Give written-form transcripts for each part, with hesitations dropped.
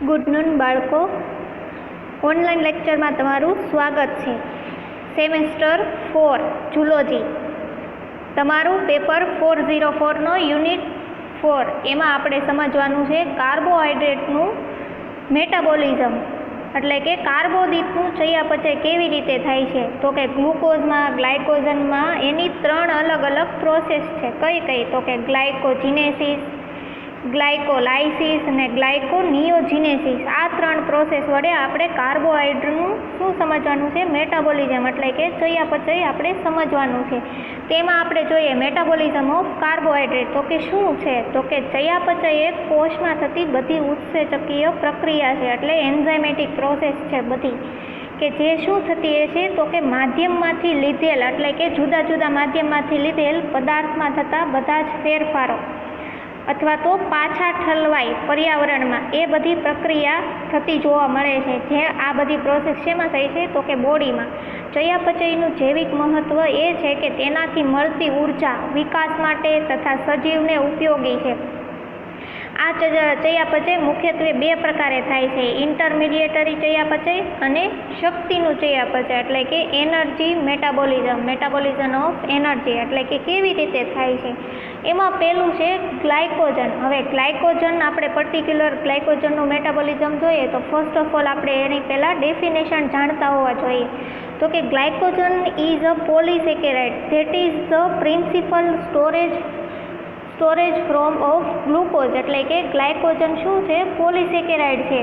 Good noon બાળકો, online લેક્ચરમાં તમારું સ્વાગત છે. સેમેસ્ટર 4 ઝૂલોજી, તમારું પેપર 404નો યુનિટ 4 એમાં આપણે સમજવાનું છે કાર્બોહાઈડ્રેટનું મેટાબોલિઝમ, એટલે કે કાર્બોદિતનું ચયાપચય કેવી રીતે થાય છે. તો કે ગ્લુકોઝમાં, ગ્લાયકોજનમાં એની 3 અલગ અલગ પ્રોસેસ છે. કઈ તો કે ગ્લાયકોજીનેસિસ, ગ્લાયકોલાઇસિસ અને ગ્લાયકોનિયોજીનેસિસ. આ 3 પ્રોસેસ વડે આપણે કાર્બોહાઈડ્રેટનું શું સમજવાનું છે, મેટાબોલિઝમ એટલે કે ચયાપચય આપણે સમજવાનું છે. તેમાં આપણે જોઈએ મેટાબોલિઝમ ઓફ કાર્બોહાઈડ્રેટ. તો કે શું છે, તો કે ચયાપચય એક કોષમાં થતી બધી ઉત્સેચકીય પ્રક્રિયા છે, એટલે એન્ઝાઇમેટિક પ્રોસેસ છે બધી, કે જે શું થતી છે તો કે માધ્યમમાંથી લીધેલ, એટલે કે જુદા જુદા માધ્યમમાંથી લીધેલ પદાર્થમાં થતા બધા જ ફેરફારો અથવા તો પાછા ઠલવાય પર્યાવરણમાં, એ બધી પ્રક્રિયા થતી જોવા મળે છે. જે આ બધી પ્રોસેસ શેમાં થાય છે તો કે બોડીમાં. ચયાપચયનું જૈવિક મહત્ત્વ એ છે કે તેનાથી મળતી ઉર્જા વિકાસ માટે તથા સજીવને ઉપયોગી છે. આ ચયાપચય મુખ્યત્વે 2 પ્રકારે થાય છે: ઇન્ટરમિડિયેટરી ચયાપચય અને શક્તિનું ચયાપચય, એટલે કે energy metabolism, metabolism of energy, એટલે કે કેવી રીતે થાય છે. એમાં પહેલું છે ગ્લાયકોજન. હવે ગ્લાયકોજન, આપણે પર્ટિક્યુલર ગ્લાયકોજનનું મેટાબોલિઝમ જોઈએ તો ફર્સ્ટ ઓફ ઓલ આપણે એની પહેલાં ડેફિનેશન જાણતા હોવા જોઈએ. તો કે glycogen is a polysaccharide that is the principal storage from of glucose, એટલે કે ગ્લાયકોજન શું છે, પોલિસેકેરાઇડ છે.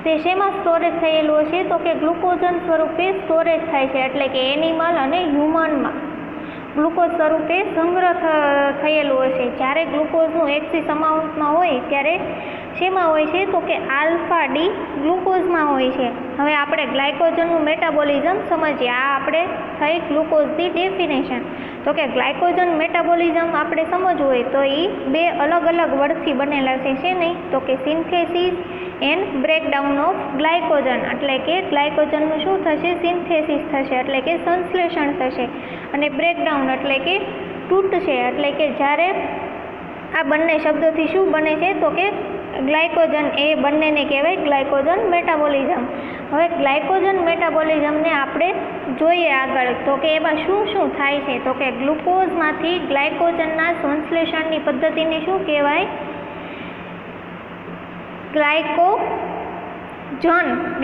તે શેમાં સ્ટોરેજ થયેલું છે તો કે ગ્લુકોઝન સ્વરૂપે સ્ટોરેજ થાય છે, એટલે કે એનિમલ અને હ્યુમનમાં ગ્લુકોઝ સ્વરૂપે સંગ્રહ થયેલું હશે. જ્યારે ગ્લુકોઝનું એક્સિસ અમાઉન્ટમાં હોય ત્યારે શેમાં હોય છે તો કે આલ્ફા ડી ગ્લુકોઝમાં હોય છે. હવે આપણે ગ્લાયકોજનનું મેટાબોલિઝમ સમજીએ. આ આપણે થઈ ગ્લુકોઝની ડેફિનેશન. તો કે ગ્લાયકોજન મેટાબોલિઝમ આપણે સમજવું હોય તો એ 2 અલગ અલગ વર્ડથી બનેલા છે. છે નહીં તો કે synthesis and breakdown of glycogen, એટલે કે ગ્લાયકોજનનું શું થશે, સિન્થેસિસ થશે, એટલે કે સંશ્લેષણ થશે, અને બ્રેકડાઉન એટલે કે તૂટશે. એટલે કે જ્યારે આ બંને શબ્દોથી શું બને છે તો કે ગ્લાયકોજન, એ બંનેને કહેવાય ગ્લાયકોજન મેટાબોલિઝમ. હવે ગ્લાયકોજન મેટાબોલિઝમને આપણે જોઈએ આગળ. તો કે એમાં શું શું થાય છે તો કે ગ્લુકોઝમાંથી ગ્લાયકોજનના સંશ્લેષણની પદ્ધતિને શું કહેવાય,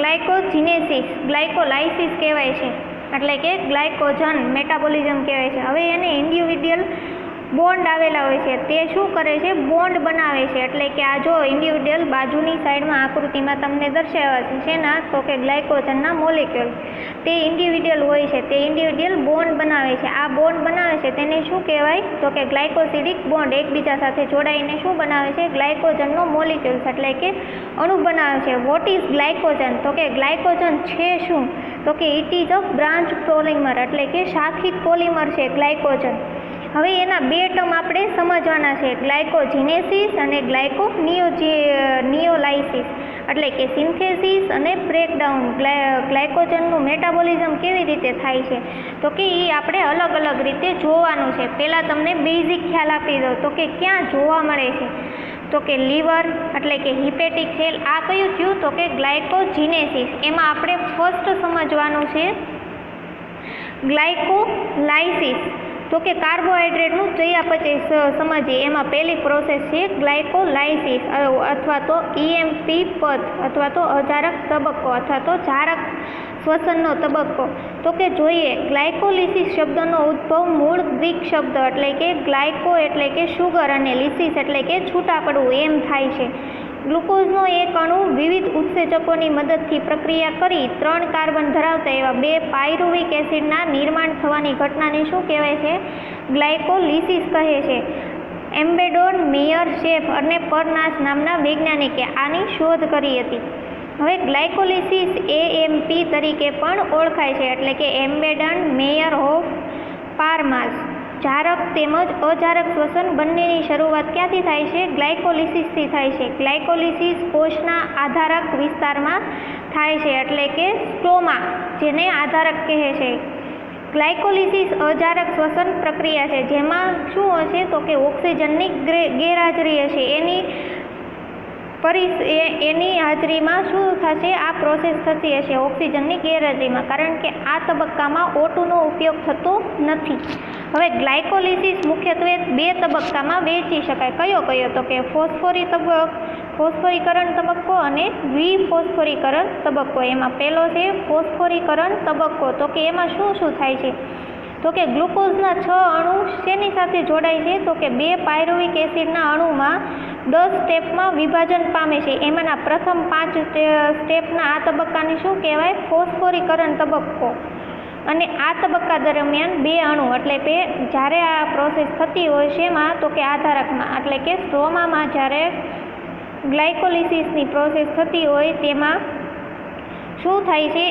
ગ્લાયકોજીનેસિસ, ગ્લાયકોલાઇસિસ કહેવાય છે, એટલે કે ગ્લાયકોજન મેટાબોલિઝમ કહેવાય છે. હવે એને ઇન્ડિવિડ્યુઅલ બોન્ડ આવેલા હોય છે, તે શું કરે છે, બોન્ડ બનાવે છે. એટલે કે આ જો ઇન્ડિવિડ્યુઅલ બાજુની સાઈડમાં આકૃતિમાં તમને દર્શાવ્યા છે, શેના તો કે ગ્લાયકોજનના મોલેક્યુલ, તે ઇન્ડિવિડ્યુઅલ હોય છે, તે ઇન્ડિવિડ્યુઅલ બોન્ડ બનાવે છે. આ બોન્ડ બનાવે છે તેને શું કહેવાય તો કે ગ્લાયકોસિડિક બોન્ડ, એકબીજા સાથે જોડાઈને શું બનાવે છે, ગ્લાયકોજનનો મોલેક્યુલ્સ, એટલે કે અણુ બનાવે છે. વોટ ઇઝ ગ્લાયકોજન, તો કે ગ્લાયકોજન છે શું, તો કે it is a branch polymer, એટલે કે શાખિક પોલિમર છે ગ્લાયકોજન. હવે એના 2 ટર્મ આપણે સમજવાના છે, ગ્લાયકોજીનેસિસ અને ગ્લાયકોનિયોલાઇસિસ, એટલે કે સિન્થેસિસ અને બ્રેકડાઉન. ગ્લાયકોજનનું મેટાબોલિઝમ કેવી રીતે થાય છે તો કે એ આપણે અલગ અલગ રીતે જોવાનું છે. પહેલાં તમને બેઝિક ખ્યાલ આપી દો તો કે ક્યાં જોવા મળે છે તો કે લીવર, એટલે કે હિપેટિક સેલ. આ કયું થયું તો કે ગ્લાયકોજીનેસિસ. એમાં આપણે ફર્સ્ટ સમજવાનું છે ગ્લાયકોલાઇસિસ. તો કે કાર્બોહાઈડ્રેટનું ચયાપચય સમજીએ. એમાં પહેલી પ્રોસેસ છે ગ્લાયકોલાઇસિસ, અથવા તો EMP પથ, અથવા તો અજારક તબક્કો, અથવા તો જારક શ્વસનનો તબક્કો. તો કે જોઈએ ગ્લાયકોલિસિસ શબ્દનો ઉદ્ભવ મૂળ ગ્રીક શબ્દ, એટલે કે ગ્લાયકો એટલે કે શુગર અને લિસિસ એટલે કે છૂટા પડવું એમ થાય છે. ગ્લુકોઝનો એક અણુ વિવિધ ઉત્સેચકોની મદદથી પ્રક્રિયા કરી 3 કાર્બન ધરાવતા એવા 2 પાયરુવિક એસિડના નિર્માણ થવાની ઘટનાને શું કહેવાય છે, ગ્લાયકોલિસિસ કહે છે. એમ્બેડોન, મેયર, શેફ અને પરનાસ નામના વૈજ્ઞાનિકે આની શોધ કરી હતી. હવે ગ્લાયકોલિસિસ AMP તરીકે પણ ઓળખાય છે, એટલે કે એમ્બેડન, મેયર ઓફ પારમાસ. જારક તેમજ અજારક શ્વસન બંનેની શરૂઆત ક્યાંથી થાય છે, ગ્લાયકોલિસિસથી થાય છે. ગ્લાયકોલિસિસ કોષના આધારક વિસ્તારમાં થાય છે, એટલે કે સ્ટોમા, જેને આધારક કહે છે. ગ્લાયકોલિસિસ અજારક શ્વસન પ્રક્રિયા છે, જેમાં શું હશે તો કે ઓક્સિજનની ગેરહાજરી હશે. એની એની હાજરીમાં શું થશે, આ પ્રોસેસ થતી હશે ઓક્સિજનની ગેરહાજરીમાં, કારણ કે આ તબક્કામાં O2નો ઉપયોગ થતો નથી. હવે ગ્લાયકોલિસિસ મુખ્યત્વે 2 તબક્કામાં વહેંચી શકાય. કયો તો કે ફોસ્ફોરીકરણ તબક્કો અને દ્વિફોસ્ફોરીકરણ તબક્કો. એમાં પહેલો છે ફોસ્ફોરીકરણ તબક્કો. તો કે એમાં શું થાય છે, તો કે ગ્લુકોઝના 6 અણુ શેની સાથે જોડાય છે, તો કે 2 પાયરુવિક એસિડના અણુમાં 10 સ્ટેપમાં વિભાજન પામે છે. એમાંના પ્રથમ 5 સ્ટેપના આ તબક્કાને શું કહેવાય, ફોસ્ફોરીકરણ તબક્કો. અને આ તબક્કા દરમિયાન 2 અણુ એટલે કે જ્યારે આ પ્રોસેસ થતી હોય છે એમાં, તો કે આધારકમાં એટલે કે સ્ટ્રોમામાં જ્યારે ગ્લાયકોલિસિસની પ્રોસેસ થતી હોય તેમાં શું થાય છે,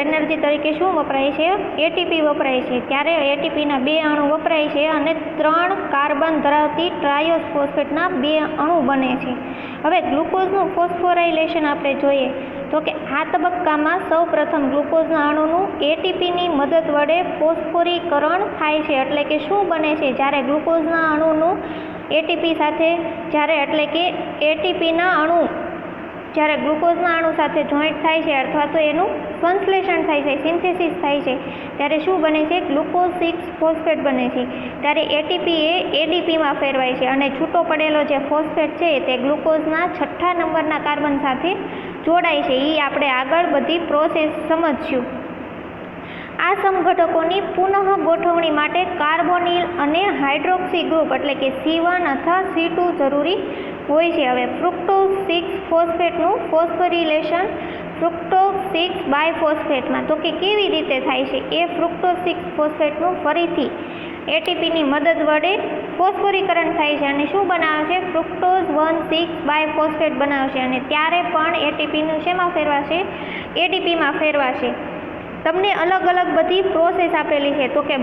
એનર્જી તરીકે શું વપરાય છે, એટીપી વપરાય છે. ત્યારે એટીપીના 2 અણુ વપરાય છે અને 3 કાર્બન ધરાવતી ટ્રાયોસ ફોસ્ફેટના 2 અણુ બને છે. હવે ગ્લુકોઝનું ફોસ્ફોરાયલેશન આપણે જોઈએ તો કે આ તબક્કામાં સૌ પ્રથમ ગ્લુકોઝના અણુનું એટીપીની મદદ વડે ફોસ્ફોરીકરણ થાય છે. એટલે કે શું બને છે, જ્યારે ગ્લુકોઝના અણુનું એટીપી સાથે એટલે કે એટીપીના અણુ જ્યારે ગ્લુકોઝના અણુ સાથે જોઈન્ટ થાય છે અથવા તો એનું સંશ્લેષણ થાય છે, સિન્થેસિસ થાય છે, ત્યારે શું બને છે, ગ્લુકોઝ 6 ફોસ્ફેટ બને છે. ત્યારે એટીપી એ એડીપીમાં ફેરવાય છે અને છૂટો પડેલો જે ફોસ્ફેટ છે તે ગ્લુકોઝના 6થા નંબરના કાર્બન સાથે જોડાય છે. એ આપણે આગળ બધી પ્રોસેસ સમજશું. આ સમઘટકોની પુનઃ ગોઠવણી માટે કાર્બોનિલ અને હાઇડ્રોક્સી ગ્રુપ એટલે કે C1 અથવા C2 જરૂરી હોય છે. હવે ફ્રુક્ટોઝ 6 ફોસ્ફેટનું ફોસ્ફોરિલેશન ફ્રુક્ટોઝ 6 બાયફોસ્ફેટમાં તો કે કેવી રીતે થાય છે, એ ફ્રુક્ટોઝ 6 ફોસ્ફેટનું ફરીથી એટીપીની મદદ વડે ફોસ્ફોરીકરણ થાય છે અને શું બનાવે છે, ફ્રુક્ટોઝ 1,6 બાયફોસ્ફેટ બનાવશે અને ત્યારે પણ એટીપીનું શેમાં ફેરવાશે, એડીપીમાં ફેરવાશે. તમને અલગ અલગ બધી પ્રોસેસ આપેલી છે. તો કે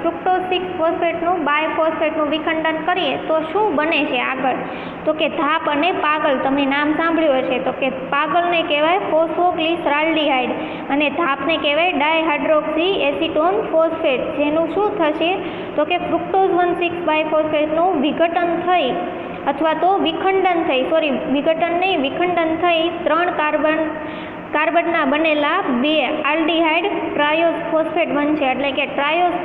ફ્રુક્ટોઝ 6 ફોસ્ફેટનું બાયફોસ્ફેટનું વિખંડન કરીએ તો શું બને છે આગળ, તો કે ધાપ અને પાગલ. તમે નામ સાંભળ્યું હશે. તો કે પાગલને કહેવાય ફોસ્ફોગ્લિસરાલ્ડિહાઇડ અને ધાપને કહેવાય ડાયહાઇડ્રોક્સી એસિટોન ફોસ્ફેટ. જેનું શું થશે, તો કે ફ્રુક્ટોઝ 1,6 બાયફોસ્ફેટનું વિઘટન થઈ અથવા તો વિખંડન થઈ, વિખંડન થઈ 3 કાર્બનના બનેલા 2 આલ્ડીહાઇડ ટ્રાયોસ ફોસ્ફેટ બનશે. એટલે કે ટ્રાયોસ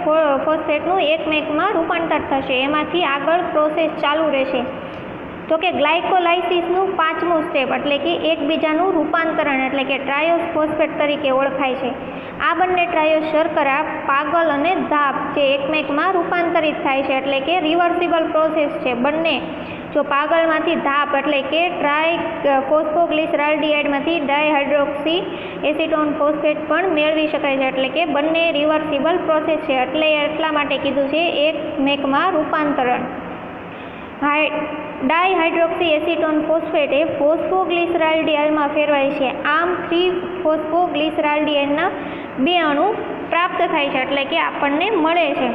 ફોસ્ફેટનું એકમેકમાં રૂપાંતર થશે. એમાંથી આગળ પ્રોસેસ ચાલુ રહેશે. તો કે ગ્લાયકોલાઇસિસનું 5મું સ્ટેપ એટલે કે એકબીજાનું રૂપાંતરણ એટલે કે ટ્રાયોસ ફોસ્ફેટ તરીકે ઓળખાય છે. આ બંને ટ્રાયોસ શર્કરા પાગલ અને ધાપ જે એકમેકમાં રૂપાંતરિત થાય છે એટલે કે રિવર્સિબલ પ્રોસેસ છે. બંને જો પાગલમાંથી ધાપ એટલે કે ફોસ્ફોગ્લિસરાલ્ડિહાઇડમાંથી ડાયહાઇડ્રોક્સી એસિટોન ફોસ્ફેટ પણ મેળવી શકાય છે. એટલે કે બંને રિવર્સિબલ પ્રોસેસ છે. એટલા માટે કીધું છે એકમેકમાં રૂપાંતરણ. ડાયહાઇડ્રોક્સી એસિટોન ફોસ્ફેટ એ ફોસ્ફોગ્લિસરાલ્ડિહાઇડમાં ફેરવાય છે. આમ 3 ફોસ્ફોગ્લિસરાલ્ડિહાઇડના 2 અણુ પ્રાપ્ત થાય છે એટલે કે આપણને મળે છે.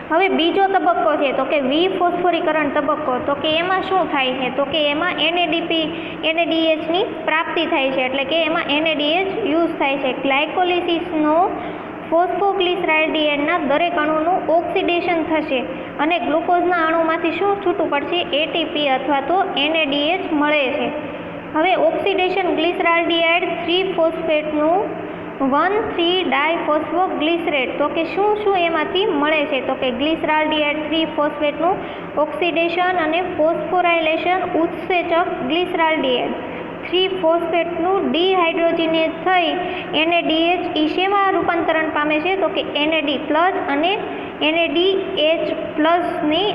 હવે બીજો તબક્કો છે તો કે વિફોસ્ફોરીકરણ તબક્કો. તો કે એમાં શું થાય છે, તો કે એમાં NADHની પ્રાપ્તિ થાય છે એટલે કે એમાં NADH યુઝ થાય છે. ગ્લાયકોલિસિસનો ફોસ્ફોગ્લિસરાલ્ડિહાઇડના દરેક અણુનું ઓક્સિડેશન થશે અને ગ્લુકોઝના અણુમાંથી શું છૂટું પડશે, એટીપી અથવા તો NADH મળે છે. હવે ઓક્સિડેશન ગ્લિસરાલ્ડિહાઇડ 3 ફોસ્ફેટનું 1,3-ડાયફોસ્ફોગ્લિસરેટ. તો કે શું એમાંથી મળે છે, તો કે ગ્લિસરાલ્ડિહાઇડ 3 ફોસ્ફેટનું ઓક્સિડેશન અને ફોસ્ફોરાયલેશન ઉત્સેચક ગ્લિસરાલ્ડિહાઇડ 3 ફોસ્ફેટનું ડિહાઇડ્રોજનેઝ થઈ NADH શેમાં રૂપાંતરણ પામે છે, તો કે NAD+ અને NADH+ની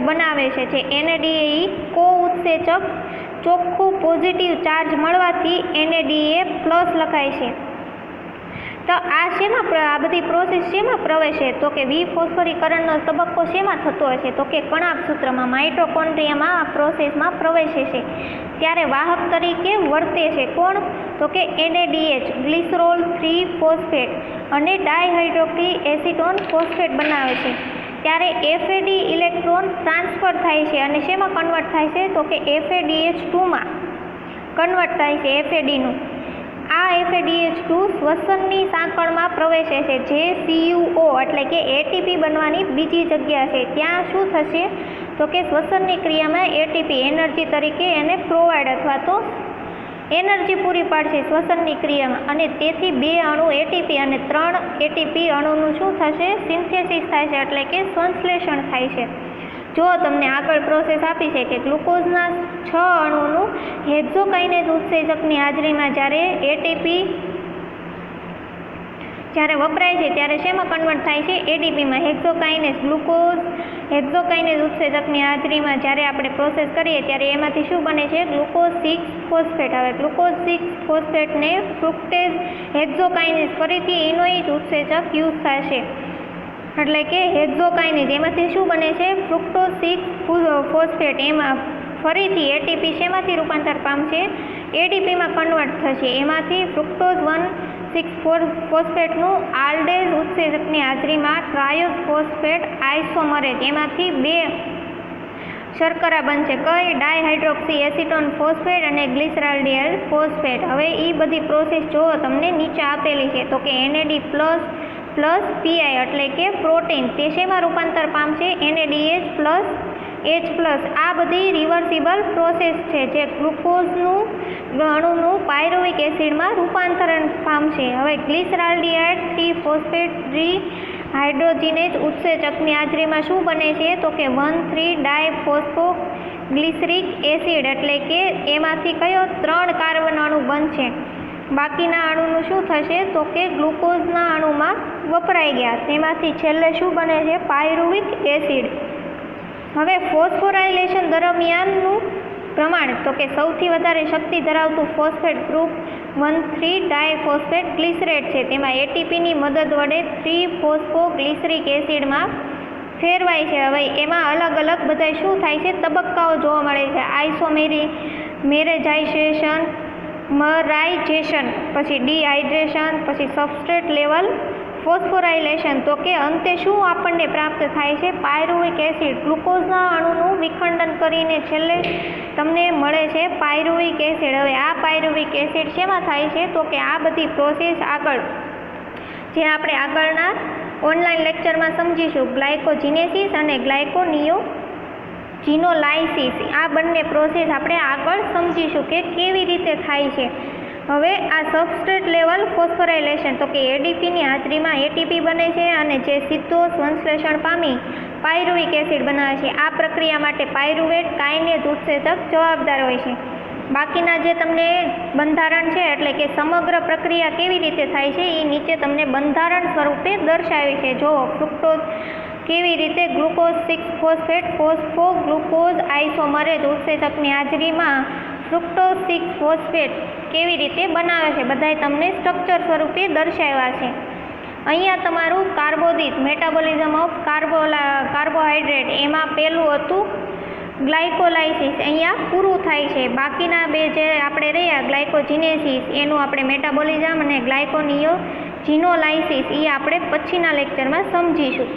બનાવે છે. જે NAD કો ઉત્સેચક ચોખ્ખું પોઝિટિવ ચાર્જ મળવાથી NADA+ લખાય છે. તો આ બધી પ્રોસેસ શેમાં પ્રવેશે, તો કે વિફોસ્ફોરીકરણનો તબક્કો શેમાં થતો હશે, તો કે કણાભ સૂત્રમાં માઇટોકોન્ડ્રિયામાં આ પ્રોસેસમાં પ્રવેશે છે. ત્યારે વાહક તરીકે વર્તે છે કોણ, તો કે NADH ગ્લિસરોલ 3 ફોસ્ફેટ અને ડાયહાઇડ્રોક્સી એસિટોન ફોસ્ફેટ બનાવે છે. ત્યારે FAD ઇલેક્ટ્રોન ટ્રાન્સફર થાય છે અને શેમાં કન્વર્ટ થાય છે, તો કે FADH2માં કન્વર્ટ થાય છે. FADનું આ FADH2 શ્વસનની સાંકળમાં પ્રવેશે છે, જે CuO એટલે કે ATP બનવાની બીજી જગ્યા છે. ત્યાં શું થશે તો કે શ્વસનની ક્રિયામાં ATP એનર્જી તરીકે એને પ્રોવાઈડ અથવા તો એનર્જી પૂરી પાડશે શ્વસનની ક્રિયામાં, અને તેથી 2 અણુ ATP અને 3 ATP અણુનું શું થશે, સિન્થેસિસ થાય છે એટલે કે સંશ્લેષણ થાય છે. જો તમને આગળ પ્રોસેસ આપી છે કે ગ્લુકોઝના 6 અણુનું હેક્ઝોકાઇનેઝ ઉત્સેચકની હાજરીમાં જ્યારે વપરાય છે ત્યારે શેમાં કન્વર્ટ થાય છે, ADPમાં. હેક્ઝોકાઇનેઝ ઉત્સેચકની હાજરીમાં જ્યારે આપણે પ્રોસેસ કરીએ ત્યારે એમાંથી શું બને છે, ગ્લુકોઝ 6 ફોસ્ફેટ. હવે ગ્લુકોઝ 6 ફોસ્ફેટને ફ્રુક્ટેઝ હેક્ઝોકાઇનેઝ ફરીથી એનોઇક ઉત્સેચક યુઝ થશે એટલે કે હેક્ઝોકાઇનેઝ, એમાંથી શું બને છે, ફ્રુક્ટોઝ 6 ફોસ્ફેટ. એમાં ફરીથી ATP શેમાંથી રૂપાંતર પામશે, ADPમાં કન્વર્ટ થશે. એમાંથી ફ્રુક્ટોઝ 1,6 ફોસ્ફેટનું આલ્ડેઝ ઉત્સેચકની હાજરીમાં ટ્રાયોઝ ફોસ્ફેટ આઇસોમરેઝ, એમાંથી 2 શર્કરા બનશે, કઈ, ડાયહાઇડ્રોક્સી એસિટોન ફોસ્ફેટ અને ગ્લિસરાલ્ડિયલ ફોસ્ફેટ. હવે એ બધી પ્રોસેસ જો તમને નીચે આપેલી છે તો કે NAD++ PI એટલે કે પ્રોટીન, તે શેમાં રૂપાંતર પામશે, NADH+H+. આ બધી રિવર્સિબલ પ્રોસેસ છે જે ગ્લુકોઝનું અણુનું પાયરુવિક એસિડમાં રૂપાંતરણ પામશે. હવે ગ્લિસરાલ્ડિયાઇડ 3 ફોસ્ફેટ હાઇડ્રોજિનેઝ ઉત્સેચકની હાજરીમાં શું બને છે તો કે 1,3-ડાયફોસ્ફોગ્લિસરિક એસિડ એટલે કે એમાંથી કયો, 3 કાર્બન અણુ બનશે. બાકીના અણુનું શું થશે તો કે ગ્લુકોઝના અણુમાં વપરાઈ ગયા, તેમાંથી છેલ્લે શું બને છે, પાયરુવિક એસિડ. હવે ફોસ્ફોરાયલેશન દરમિયાનનું પ્રમાણ તો કે સૌથી વધારે શક્તિ ધરાવતું ફોસ્ફેટ ગ્રુપ 1,3-ડાયફોસ્ફેટ ગ્લિસરેટ છે. તેમાં ATPની મદદ વડે 3-ફોસ્ફોગ્લિસરિક એસિડમાં ફેરવાય છે. હવે એમાં અલગ અલગ બધા શું થાય છે, તબક્કાઓ જોવા મળે છે, આઇસોમેરેજાઇઝેશન, મરાઇઝેશન, પછી ડિહાઇડ્રેશન, પછી સબસ્ટ્રેટ લેવલ ફોસ્ફોરાયલેશન. તો કે અંતે શું આપણને પ્રાપ્ત થાય છે, પાયરુવિક એસિડ. ગ્લુકોઝના અણુનું વિખંડન કરીને છેલ્લે તમને મળે છે પાયરુવિક એસિડ. હવે આ પાયરુવિક એસિડ શેમાં થાય છે તો કે આ બધી પ્રોસેસ આગળ જે આપણે આગળના ઓનલાઈન લેક્ચરમાં સમજીશું, ગ્લાયકોજીનેસિસ અને ગ્લાયકોનિયોજિનોલાઇસિસ, આ બંને પ્રોસેસ આપણે આગળ સમજીશું કે કેવી રીતે થાય છે. હવે આ સબસ્ટ્રેટ લેવલ ફોસ્ફોરાયલેશન તો કે ADPની હાજરીમાં ATP બને છે અને જે સીધો સંશ્લેષણ પામી પાયરુવિક એસિડ બનાવે છે. આ પ્રક્રિયા માટે પાયરુવેટ કાઇનેઝ ઉત્સેચક જવાબદાર હોય છે. બાકીના જે તમને બંધારણ છે એટલે કે સમગ્ર પ્રક્રિયા કેવી રીતે થાય છે એ નીચે તમને બંધારણ સ્વરૂપે દર્શાવી છે. જો ફ્રુક્ટોઝ કેવી રીતે ગ્લુકોઝ 6 ફોસ્ફેટ ફોસ્ફોગ્લુકોઝ આઇસોમરેઝ ઉત્સેચકની હાજરીમાં ફ્રુક્ટોઝ 6 ફોસ્ફેટ કેવી રીતે બનાવે છે, બધાય તમને સ્ટ્રક્ચર સ્વરૂપે દર્શાવ્યા છે. અહીંયા તમારું કાર્બોદિત મેટાબોલિઝમ ઓફ કાર્બોહાઈડ્રેટ, એમાં પહેલું હતું ગ્લાયકોલાઇસિસ, અહીંયા પૂરું થાય છે. બાકીના 2 જે આપણે રહ્યા ગ્લાયકોજીનેસિસ, એનું આપણે મેટાબોલિઝમ અને ગ્લાયકોનિયોજિનોલાઇસિસ એ આપણે પછીના લેક્ચરમાં સમજીશું.